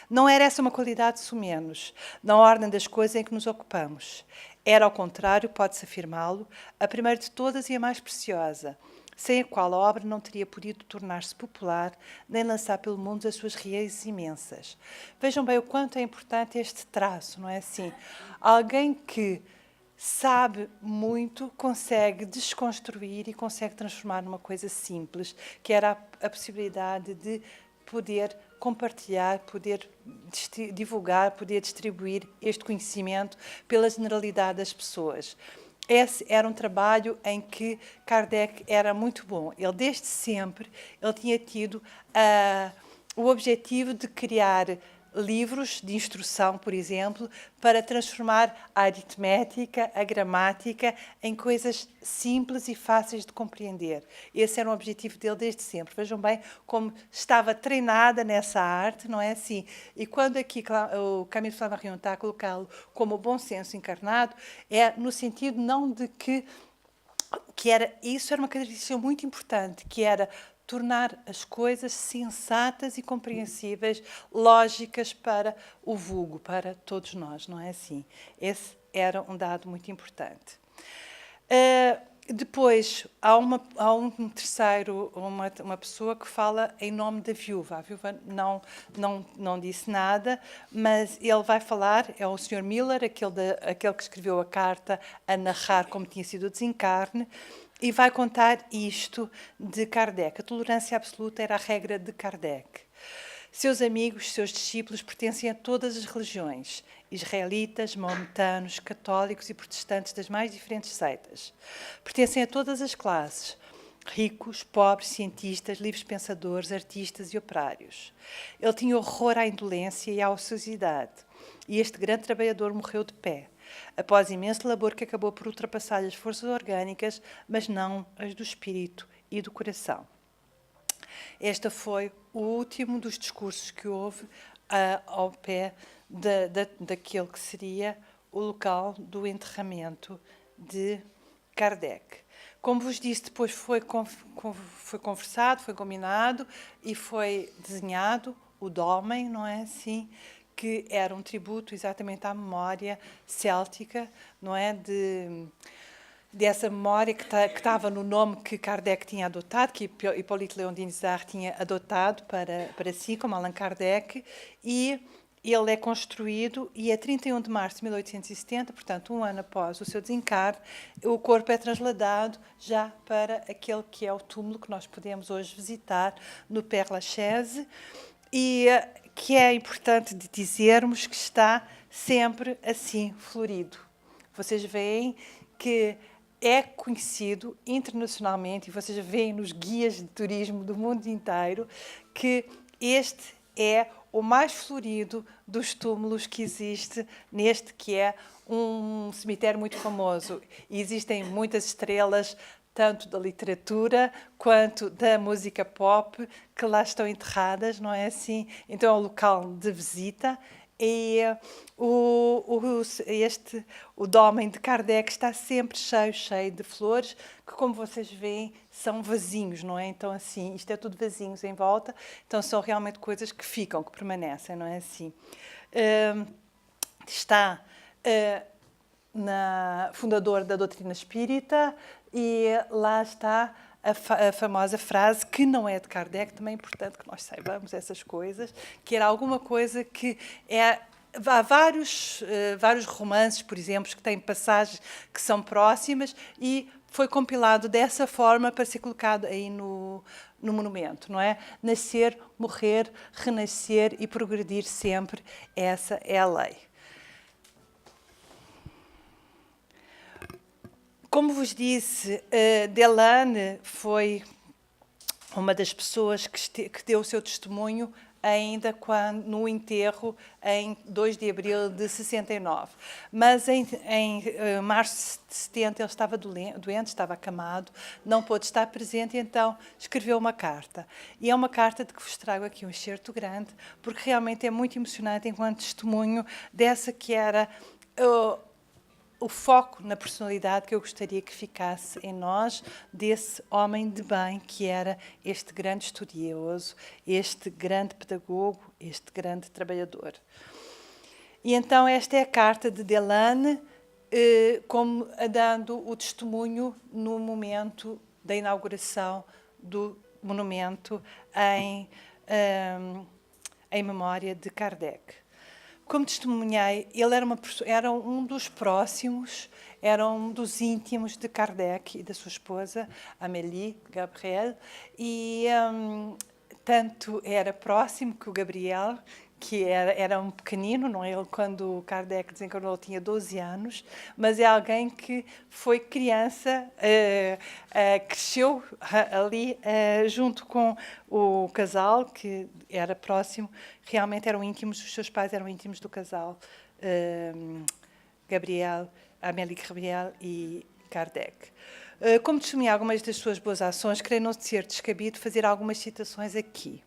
Não era essa uma qualidade sumenos, na ordem das coisas em que nos ocupamos. Era, ao contrário, pode-se afirmá-lo, a primeira de todas e a mais preciosa, sem a qual a obra não teria podido tornar-se popular, nem lançar pelo mundo as suas raízes imensas. Vejam bem o quanto é importante este traço, não é assim? Alguém que sabe muito, consegue desconstruir e consegue transformar numa coisa simples, que era a possibilidade de poder compartilhar, poder divulgar, poder distribuir este conhecimento pela generalidade das pessoas. Esse era um trabalho em que Kardec era muito bom. Ele, desde sempre, ele tinha tido o objetivo de criar livros de instrução, por exemplo, para transformar a aritmética, a gramática, em coisas simples e fáceis de compreender. Esse era o objetivo dele desde sempre. Vejam bem como estava treinada nessa arte, não é assim? E quando aqui o Camille Flammarion está a colocá-lo como o bom senso encarnado, é no sentido não de que isso era uma característica muito importante, que era tornar as coisas sensatas e compreensíveis, lógicas para o vulgo, para todos nós, não é assim? Esse era um dado muito importante. Depois, há um terceiro, uma pessoa que fala em nome da viúva. A viúva não disse nada, mas ele vai falar, é o Sr. Miller, aquele que escreveu a carta a narrar como tinha sido o desencarne, e vai contar isto de Kardec. A tolerância absoluta era a regra de Kardec. Seus amigos, seus discípulos pertencem a todas as religiões, israelitas, maometanos, católicos e protestantes das mais diferentes seitas. Pertencem a todas as classes, ricos, pobres, cientistas, livres pensadores, artistas e operários. Ele tinha horror à indolência e à ociosidade, e este grande trabalhador morreu de pé, após imenso labor que acabou por ultrapassar as forças orgânicas, mas não as do espírito e do coração. Este foi o último dos discursos que houve ao pé daquele que seria o local do enterramento de Kardec. Como vos disse, depois foi conversado, foi combinado e foi desenhado o dolmen, não é assim? Que era um tributo exatamente à memória céltica, não é? dessa memória que estava no nome que Kardec tinha adotado, que Hippolyte Léon Denisard tinha adotado para si, como Allan Kardec, e ele é construído e a 31 de março de 1870, portanto, um ano após o seu desencarne, o corpo é trasladado já para aquele que é o túmulo que nós podemos hoje visitar no Père Lachaise, e que é importante de dizermos que está sempre assim florido. Vocês veem que é conhecido internacionalmente, e vocês veem nos guias de turismo do mundo inteiro, que este é o mais florido dos túmulos que existe neste que é um cemitério muito famoso. E existem muitas estrelas, tanto da literatura quanto da música pop, que lá estão enterradas, não é assim? Então é um local de visita. E o dólmen de Kardec está sempre cheio de flores, que, como vocês veem, são vasinhos, não é? Então, assim, isto é tudo vasinhos em volta, então são realmente coisas que ficam, que permanecem, não é assim? Está na fundador da doutrina espírita, e lá está a famosa frase, que não é de Kardec, também é importante que nós saibamos essas coisas, que era alguma coisa que é... Há vários romances, por exemplo, que têm passagens que são próximas, e foi compilado dessa forma para ser colocado aí no monumento, não é? Nascer, morrer, renascer e progredir sempre, essa é a lei. Como vos disse, Delane foi uma das pessoas que deu o seu testemunho ainda no enterro em 2 de abril de 69. Mas em março de 70 ele estava doente, estava acamado, não pôde estar presente, e então escreveu uma carta. E é uma carta de que vos trago aqui um excerto grande, porque realmente é muito emocionante enquanto testemunho dessa que era... o foco na personalidade que eu gostaria que ficasse em nós, desse homem de bem que era este grande estudioso, este grande pedagogo, este grande trabalhador. E então esta é a carta de Delane, como dando o testemunho no momento da inauguração do monumento em memória de Kardec. Como testemunhei, ele era um dos próximos, era um dos íntimos de Kardec e da sua esposa, Amélie Gabriel, e tanto era próximo que o Gabriel, que era um pequenino, não é? Ele, quando o Kardec desencarnou, tinha 12 anos, mas é alguém que foi criança, cresceu ali junto com o casal, que era próximo, realmente eram íntimos, os seus pais eram íntimos do casal, Gabriel, Amélie Gabriel e Kardec. Como testemunhei algumas das suas boas ações, creio não ser descabido fazer algumas citações aqui.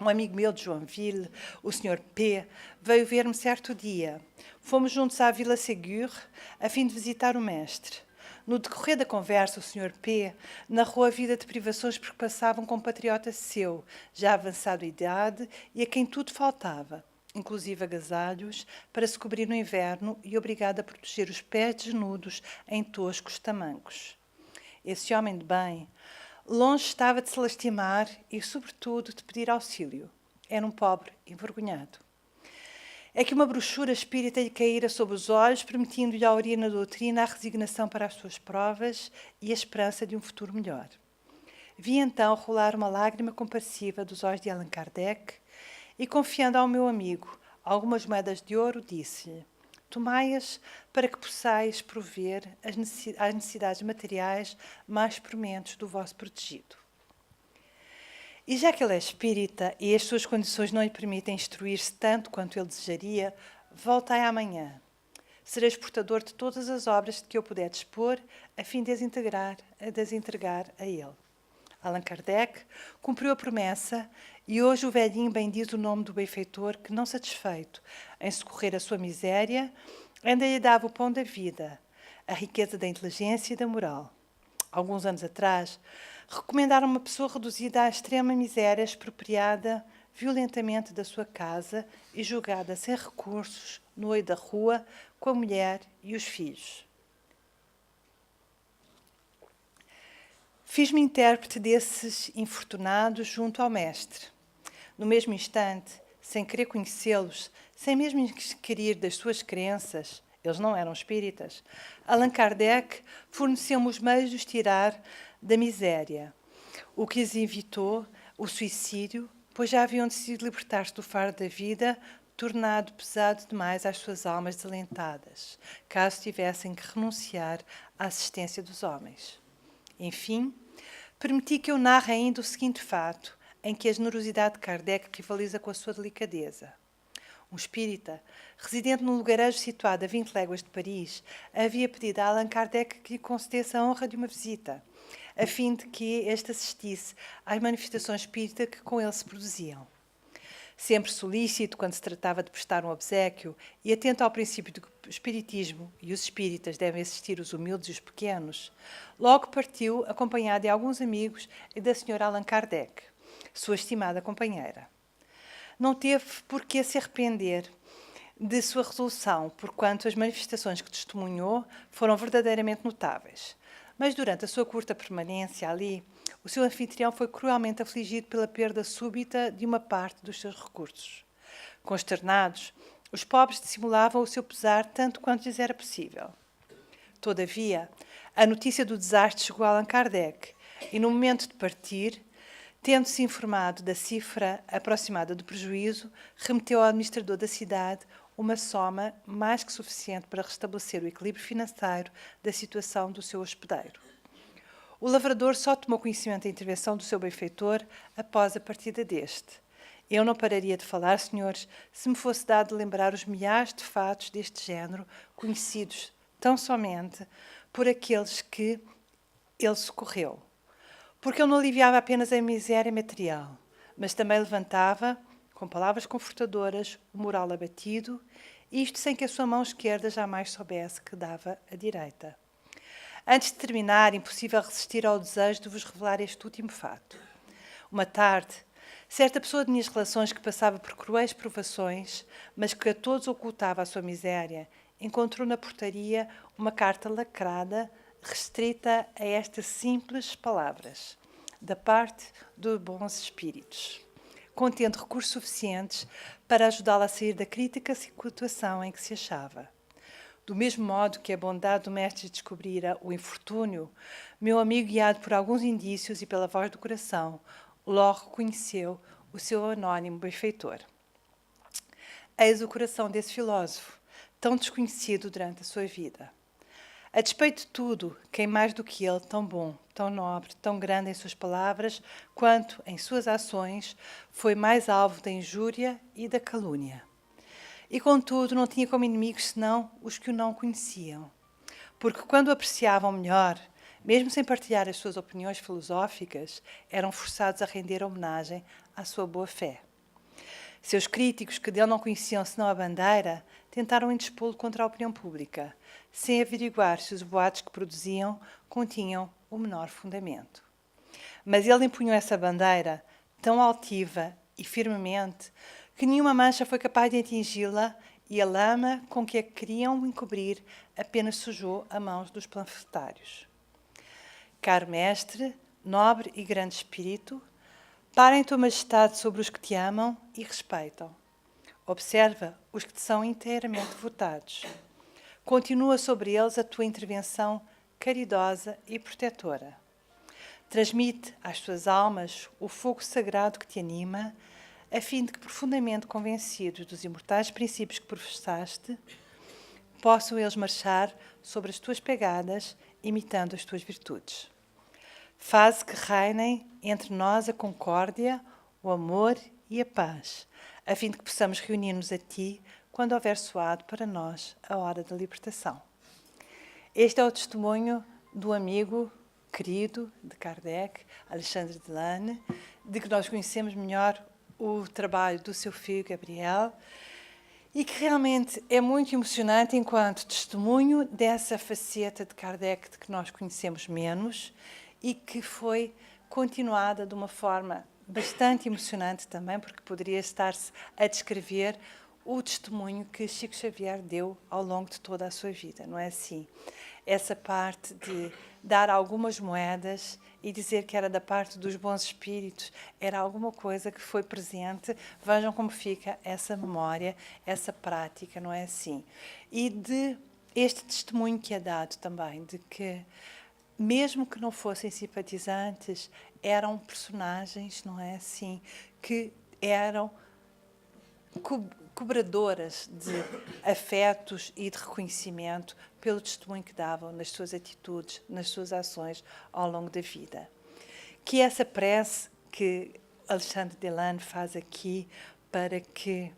Um amigo meu de Joinville, o Sr. P., veio ver-me certo dia. Fomos juntos à Vila Ségur, a fim de visitar o mestre. No decorrer da conversa, o Sr. P. narrou a vida de privações por que passava um compatriota seu, já avançado em idade, e a quem tudo faltava, inclusive agasalhos, para se cobrir no inverno e obrigado a proteger os pés desnudos em toscos tamancos. Esse homem de bem... longe estava de se lastimar e, sobretudo, de pedir auxílio. Era um pobre envergonhado. É que uma brochura espírita lhe caíra sob os olhos, permitindo-lhe a aurir na doutrina a resignação para as suas provas e a esperança de um futuro melhor. Vi então rolar uma lágrima compassiva dos olhos de Allan Kardec e, confiando ao meu amigo algumas moedas de ouro, disse-lhe: tomai-as para que possais prover às necessidades materiais mais prementes do vosso protegido. E já que ele é espírita e as suas condições não lhe permitem instruir-se tanto quanto ele desejaria, voltai amanhã. Sereis portador de todas as obras de que eu puder dispor, a fim de as entregar a ele. Allan Kardec cumpriu a promessa, e hoje o velhinho bendiz o nome do benfeitor que, não satisfeito em socorrer a sua miséria, ainda lhe dava o pão da vida, a riqueza da inteligência e da moral. Alguns anos atrás, recomendaram uma pessoa reduzida à extrema miséria, expropriada violentamente da sua casa e julgada sem recursos no meio da rua com a mulher e os filhos. Fiz-me intérprete desses infortunados junto ao Mestre. No mesmo instante, sem querer conhecê-los, sem mesmo inquirir das suas crenças, eles não eram espíritas, Allan Kardec forneceu-me os meios de os tirar da miséria, o que lhes evitou o suicídio, pois já haviam decidido libertar-se do fardo da vida, tornado pesado demais às suas almas desalentadas, caso tivessem que renunciar à assistência dos homens. Enfim, permiti que eu narre ainda o seguinte fato, em que a generosidade de Kardec rivaliza com a sua delicadeza. Um espírita, residente num lugarejo situado a 20 léguas de Paris, havia pedido a Allan Kardec que lhe concedesse a honra de uma visita, a fim de que este assistisse às manifestações espíritas que com ele se produziam. Sempre solícito quando se tratava de prestar um obséquio e atento ao princípio de que o espiritismo e os espíritas devem assistir os humildes e os pequenos, logo partiu acompanhado de alguns amigos e da senhora Allan Kardec, sua estimada companheira. Não teve por que se arrepender de sua resolução, porquanto as manifestações que testemunhou foram verdadeiramente notáveis. Mas durante a sua curta permanência ali, o seu anfitrião foi cruelmente afligido pela perda súbita de uma parte dos seus recursos. Consternados, os pobres dissimulavam o seu pesar tanto quanto lhes era possível. Todavia, a notícia do desastre chegou a Allan Kardec e, no momento de partir, tendo-se informado da cifra aproximada do prejuízo, remeteu ao administrador da cidade uma soma mais que suficiente para restabelecer o equilíbrio financeiro da situação do seu hospedeiro. O lavrador só tomou conhecimento da intervenção do seu benfeitor após a partida deste. Eu não pararia de falar, senhores, se me fosse dado lembrar os milhares de fatos deste género, conhecidos tão somente por aqueles que ele socorreu. Porque ele não aliviava apenas a miséria material, mas também levantava, com palavras confortadoras, o moral abatido, isto sem que a sua mão esquerda jamais soubesse que dava a direita. Antes de terminar, impossível resistir ao desejo de vos revelar este último fato. Uma tarde, certa pessoa de minhas relações que passava por cruéis provações, mas que a todos ocultava a sua miséria, encontrou na portaria uma carta lacrada, restrita a estas simples palavras, da parte dos bons espíritos, contendo recursos suficientes para ajudá-la a sair da crítica situação em que se achava. Do mesmo modo que a bondade do mestre descobrira o infortúnio, meu amigo, guiado por alguns indícios e pela voz do coração, logo reconheceu o seu anónimo benfeitor. Eis o coração desse filósofo, tão desconhecido durante a sua vida. A despeito de tudo, quem mais do que ele, tão bom, tão nobre, tão grande em suas palavras, quanto em suas ações, foi mais alvo da injúria e da calúnia. E, contudo, não tinha como inimigos senão os que o não conheciam. Porque quando o apreciavam melhor, mesmo sem partilhar as suas opiniões filosóficas, eram forçados a render homenagem à sua boa-fé. Seus críticos, que dele não conheciam senão a bandeira, tentaram indispô-lo contra a opinião pública, sem averiguar se os boatos que produziam continham o menor fundamento. Mas ele empunhou essa bandeira tão altiva e firmemente que nenhuma mancha foi capaz de atingi-la e a lama com que a queriam encobrir apenas sujou a mãos dos panfletários. Caro mestre, nobre e grande espírito, parem tua majestade sobre os que te amam e respeitam. Observa os que te são inteiramente votados. Continua sobre eles a tua intervenção caridosa e protetora. Transmite às tuas almas o fogo sagrado que te anima, a fim de que, profundamente convencidos dos imortais princípios que professaste, possam eles marchar sobre as tuas pegadas, imitando as tuas virtudes. Faze que reinem entre nós a concórdia, o amor e a paz, a fim de que possamos reunir-nos a ti quando houver soado para nós a hora da libertação. Este é o testemunho do amigo querido de Kardec, Alexandre Delane, de que nós conhecemos melhor o trabalho do seu filho Gabriel, e que realmente é muito emocionante enquanto testemunho dessa faceta de Kardec de que nós conhecemos menos e que foi continuada de uma forma bastante emocionante também, porque poderia estar-se a descrever o testemunho que Chico Xavier deu ao longo de toda a sua vida, não é assim? Essa parte de dar algumas moedas e dizer que era da parte dos bons espíritos, era alguma coisa que foi presente. Vejam como fica essa memória, essa prática, não é assim? E de este testemunho que é dado também, de que, mesmo que não fossem simpatizantes, eram personagens, não é assim, que eram cobradoras de afetos e de reconhecimento pelo testemunho que davam nas suas atitudes, nas suas ações ao longo da vida. Que essa prece que Alexandre Delano faz aqui para que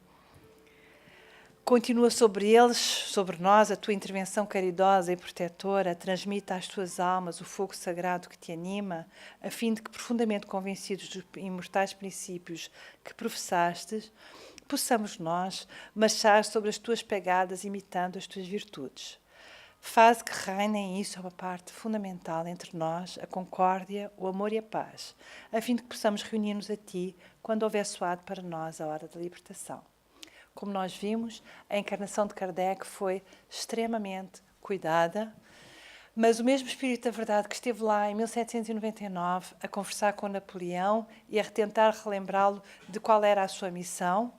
continua sobre eles, sobre nós, a tua intervenção caridosa e protetora, transmita às tuas almas o fogo sagrado que te anima, a fim de que, profundamente convencidos dos imortais princípios que professastes, possamos nós marchar sobre as tuas pegadas, imitando as tuas virtudes. Faz que reinem isso uma parte fundamental entre nós, a concórdia, o amor e a paz, a fim de que possamos reunir-nos a ti quando houver soado para nós a hora da libertação. Como nós vimos, a encarnação de Kardec foi extremamente cuidada, mas o mesmo Espírito da Verdade que esteve lá em 1799 a conversar com Napoleão e a tentar relembrá-lo de qual era a sua missão,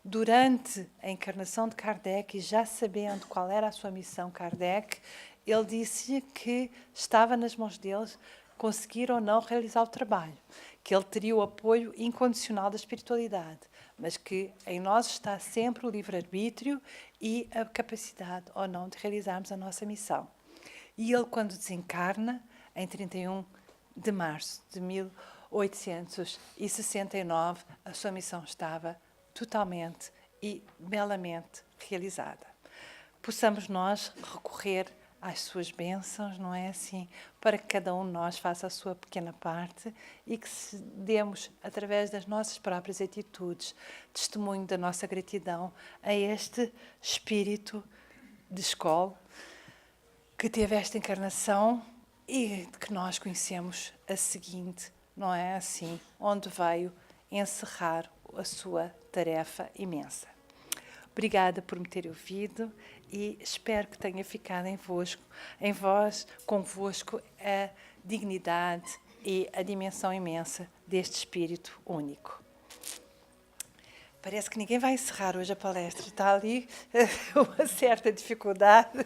durante a encarnação de Kardec, e já sabendo qual era a sua missão, Kardec, ele disse que estava nas mãos deles conseguir ou não realizar o trabalho, que ele teria o apoio incondicional da espiritualidade, mas que em nós está sempre o livre-arbítrio e a capacidade ou não de realizarmos a nossa missão. E ele, quando desencarna, em 31 de março de 1869, a sua missão estava totalmente e belamente realizada. Possamos nós recorrer às suas bênçãos, não é assim? Para que cada um de nós faça a sua pequena parte e que se demos, através das nossas próprias atitudes, testemunho da nossa gratidão a este espírito de escola que teve esta encarnação e que nós conhecemos a seguinte, não é assim? Onde veio encerrar a sua tarefa imensa. Obrigada por me ter ouvido e espero que tenha ficado em vós, convosco, a dignidade e a dimensão imensa deste espírito único. Parece que ninguém vai encerrar hoje a palestra. Está ali uma certa dificuldade.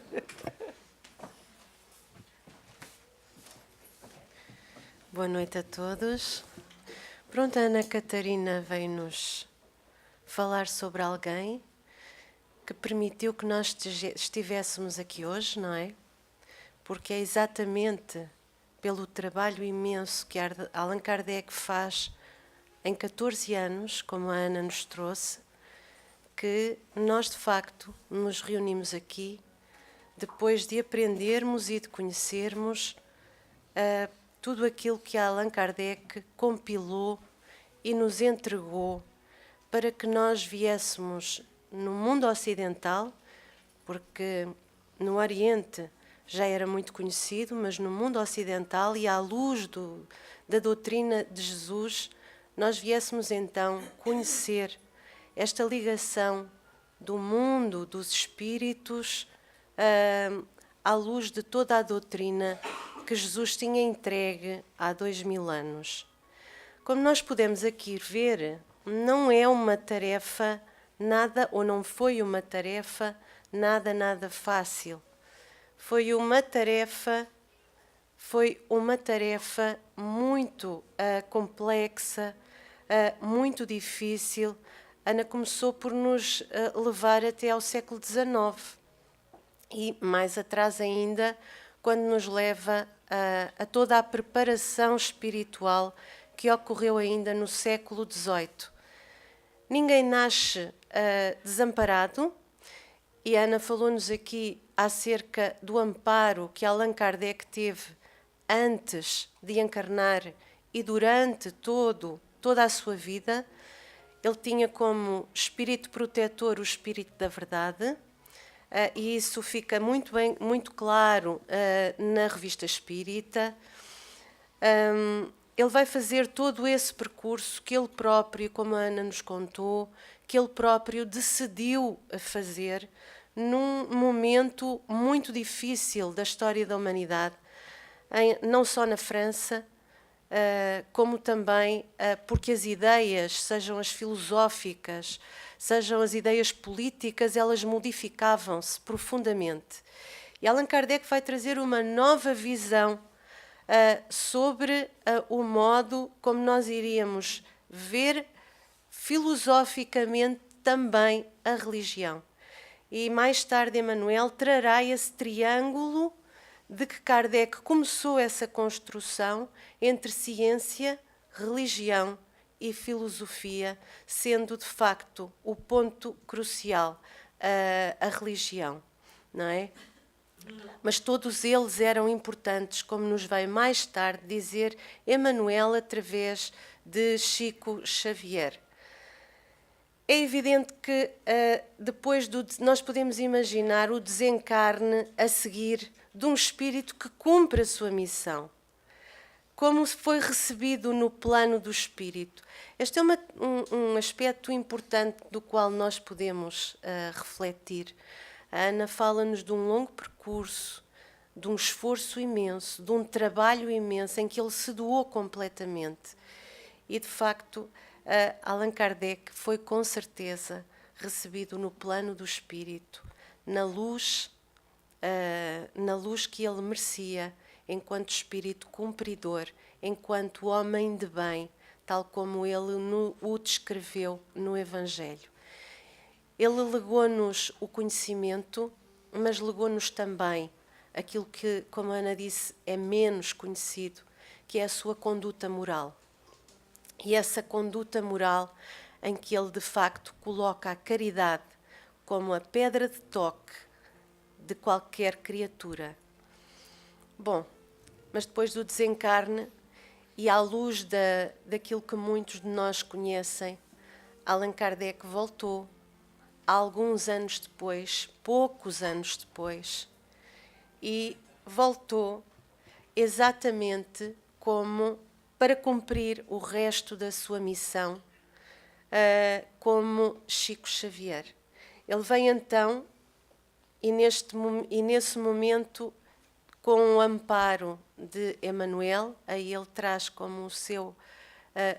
Boa noite a todos. Pronto, a Ana Catarina veio-nos falar sobre alguém que permitiu que nós estivéssemos aqui hoje, não é? Porque é exatamente pelo trabalho imenso que Allan Kardec faz em 14 anos, como a Ana nos trouxe, que nós de facto nos reunimos aqui depois de aprendermos e de conhecermos tudo aquilo que Allan Kardec compilou e nos entregou para que nós viéssemos no mundo ocidental, porque no Oriente já era muito conhecido, mas no mundo ocidental e à luz da doutrina de Jesus, nós viéssemos então conhecer esta ligação do mundo dos espíritos à luz de toda a doutrina que Jesus tinha entregue há 2000 anos. Como nós podemos aqui ver, não é uma tarefa nada, ou não foi uma tarefa nada fácil. Foi uma tarefa muito complexa, muito difícil. Ana começou por nos levar até ao século XIX e mais atrás ainda, quando nos leva a toda a preparação espiritual que ocorreu ainda no século XVIII. Ninguém nasce desamparado, e a Ana falou-nos aqui acerca do amparo que Allan Kardec teve antes de encarnar e durante toda a sua vida. Ele tinha como espírito protetor o espírito da verdade, e isso fica muito claro na Revista Espírita. Ele vai fazer todo esse percurso que ele próprio, como a Ana nos contou, que ele próprio decidiu fazer num momento muito difícil da história da humanidade, não só na França, como também porque as ideias, sejam as filosóficas, sejam as ideias políticas, elas modificavam-se profundamente. E Allan Kardec vai trazer uma nova visão sobre o modo como nós iríamos ver filosoficamente também a religião. E mais tarde Emmanuel trará esse triângulo de que Kardec começou essa construção entre ciência, religião e filosofia, sendo de facto o ponto crucial a religião, não é? Mas todos eles eram importantes, como nos vai mais tarde dizer Emmanuel através de Chico Xavier. É evidente que depois nós podemos imaginar o desencarne a seguir de um espírito que cumpre a sua missão. Como foi recebido no plano do espírito. Este é um aspecto importante do qual nós podemos refletir. A Ana fala-nos de um longo percurso, de um esforço imenso, de um trabalho imenso em que ele se doou completamente. E, de facto, Allan Kardec foi com certeza recebido no plano do espírito, na luz que ele merecia, enquanto espírito cumpridor, enquanto homem de bem, tal como ele o descreveu no Evangelho. Ele legou-nos o conhecimento, mas legou-nos também aquilo que, como a Ana disse, é menos conhecido, que é a sua conduta moral. E essa conduta moral em que ele, de facto, coloca a caridade como a pedra de toque de qualquer criatura. Bom, mas depois do desencarne e à luz daquilo que muitos de nós conhecem, Allan Kardec voltou alguns anos depois, poucos anos depois, e voltou exatamente como para cumprir o resto da sua missão, como Chico Xavier. Ele vem então, e nesse momento, com o amparo de Emmanuel, aí ele traz como o seu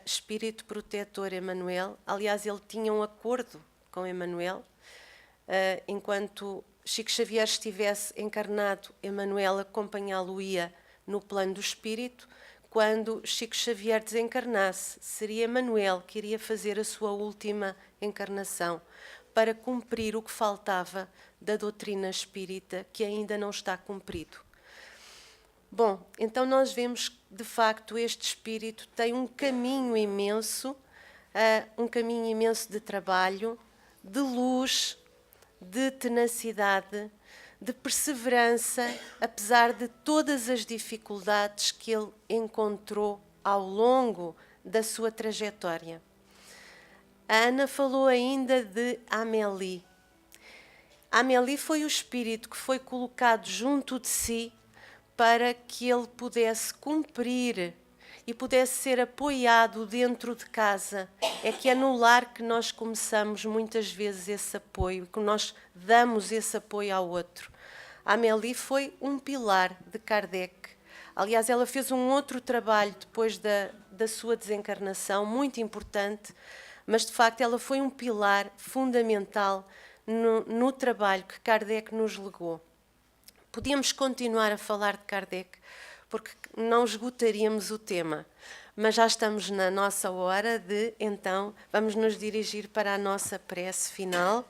espírito protetor Emmanuel. Aliás, ele tinha um acordo com Emmanuel. Enquanto Chico Xavier estivesse encarnado, Emmanuel acompanhá-lo-ia no plano do espírito. Quando Chico Xavier desencarnasse, seria Emmanuel que iria fazer a sua última encarnação para cumprir o que faltava da doutrina espírita, que ainda não está cumprido. Bom, então nós vemos que, de facto, este espírito tem um caminho imenso de trabalho, de luz, de tenacidade, de perseverança, apesar de todas as dificuldades que ele encontrou ao longo da sua trajetória. A Ana falou ainda de Amélie. Amélie foi o espírito que foi colocado junto de si para que ele pudesse cumprir e pudesse ser apoiado dentro de casa. É que é no lar que nós começamos muitas vezes esse apoio, que nós damos esse apoio ao outro. A Amélie foi um pilar de Kardec. Aliás, ela fez um outro trabalho depois da sua desencarnação, muito importante, mas de facto ela foi um pilar fundamental no trabalho que Kardec nos legou. Podíamos continuar a falar de Kardec, porque não esgotaríamos o tema, mas já estamos na nossa hora então, vamos nos dirigir para a nossa prece final.